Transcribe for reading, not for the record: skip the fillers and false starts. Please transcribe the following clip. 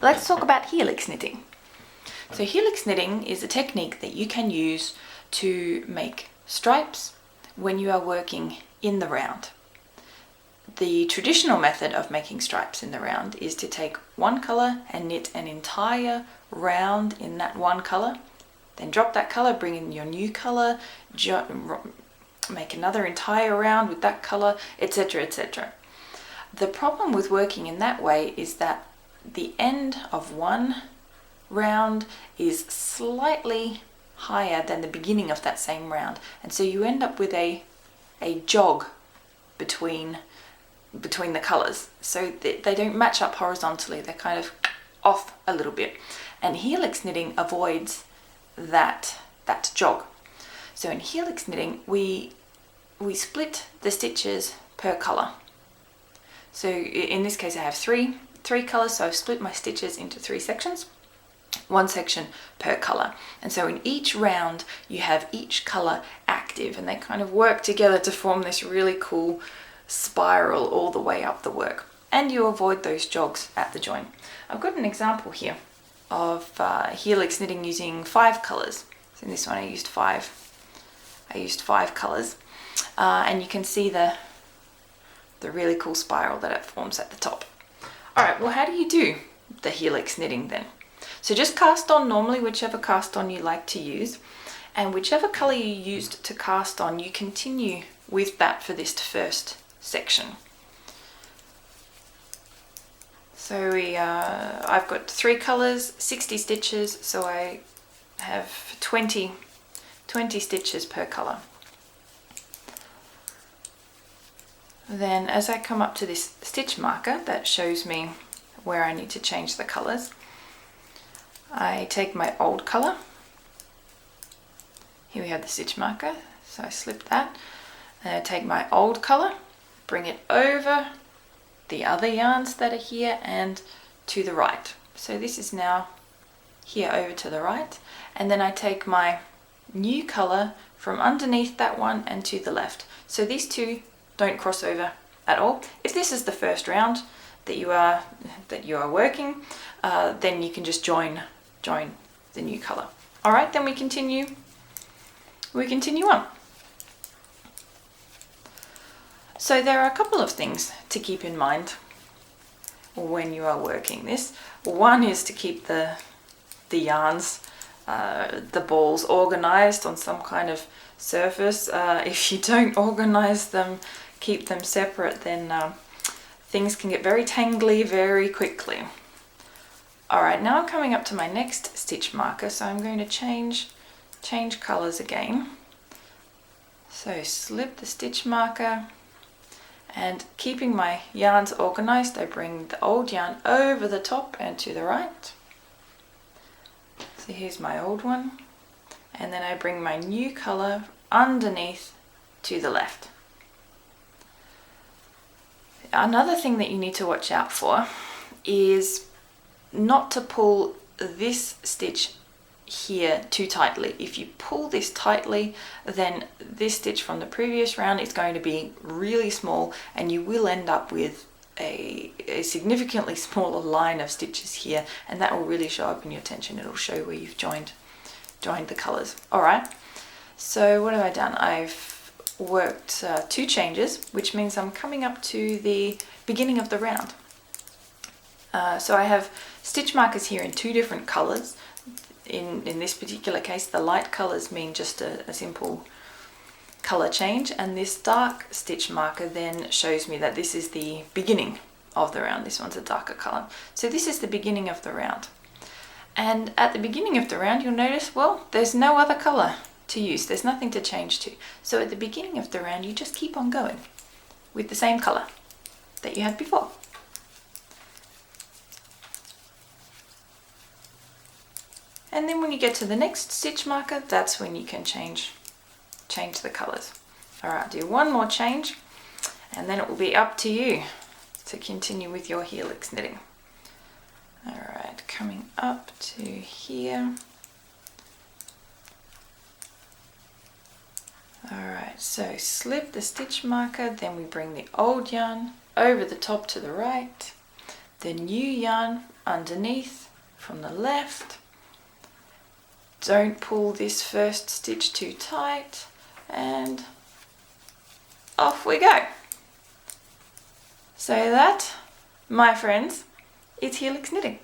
Let's talk about helix knitting. So helix knitting is a technique that you can use to make stripes when you are working in the round. The traditional method of making stripes in the round is to take one color and knit an entire round in that one color, then drop that color, bring in your new color, make another entire round with that color, etc., etc. The problem with working in that way is that the end of one round is slightly higher than the beginning of that same round, and so you end up with a jog between the colors, so they don't match up horizontally. They're kind of off a little bit, and helix knitting avoids that jog. So in helix knitting we split the stitches per color. So in this case I have three colors, so I've split my stitches into 3 sections, 1 section per color. And so in each round you have each color active, and they kind of work together to form this really cool spiral all the way up the work, and you avoid those jogs at the join. I've got an example here of helix knitting using 5 colors. So in this one I used 5 colors, and you can see the really cool spiral that it forms at the top. Alright, well, how do you do the helix knitting then? So just cast on normally, whichever cast on you like to use, and whichever color you used to cast on, you continue with that for this first section. So I've got 3 colors, 60 stitches, so I have 20 stitches per color. Then as I come up to this stitch marker that shows me where I need to change the colors, I take my old color. Here we have the stitch marker, so I slip that, and I take my old color, bring it over the other yarns that are here and to the right. So this is now here over to the right, and then I take my new color from underneath that one and to the left. So these two don't cross over at all. If this is the first round that you are working, then you can just join the new color. All right, then we continue on. So there are a couple of things to keep in mind when you are working this. One is to keep the yarns, the balls, organized on some kind of surface. If you don't organize them, keep them separate, then things can get very tangly very quickly. Alright, now I'm coming up to my next stitch marker, so I'm going to change colors again. So slip the stitch marker, and keeping my yarns organized, I bring the old yarn over the top and to the right. So here's my old one, and then I bring my new color underneath to the left. Another thing that you need to watch out for is not to pull this stitch here too tightly. If you pull this tightly, then this stitch from the previous round is going to be really small, and you will end up with a significantly smaller line of stitches here, and that will really show up in your tension. It'll show where you've joined the colors. All right, so what have I done? I've worked 2 changes, which means I'm coming up to the beginning of the round. So I have stitch markers here in 2 different colors. In this particular case, the light colors mean just a simple color change, and this dark stitch marker then shows me that this is the beginning of the round. This one's a darker color. So this is the beginning of the round. And at the beginning of the round, you'll notice, well, there's no other color to use. There's nothing to change to. So at the beginning of the round, you just keep on going with the same color that you had before. And then when you get to the next stitch marker, that's when you can change the colors. All right, do one more change, and then it will be up to you to continue with your helix knitting. All right, coming up to here. Alright, so slip the stitch marker, then we bring the old yarn over the top to the right, the new yarn underneath from the left. Don't pull this first stitch too tight, and off we go. So that, my friends, is Helix Knitting.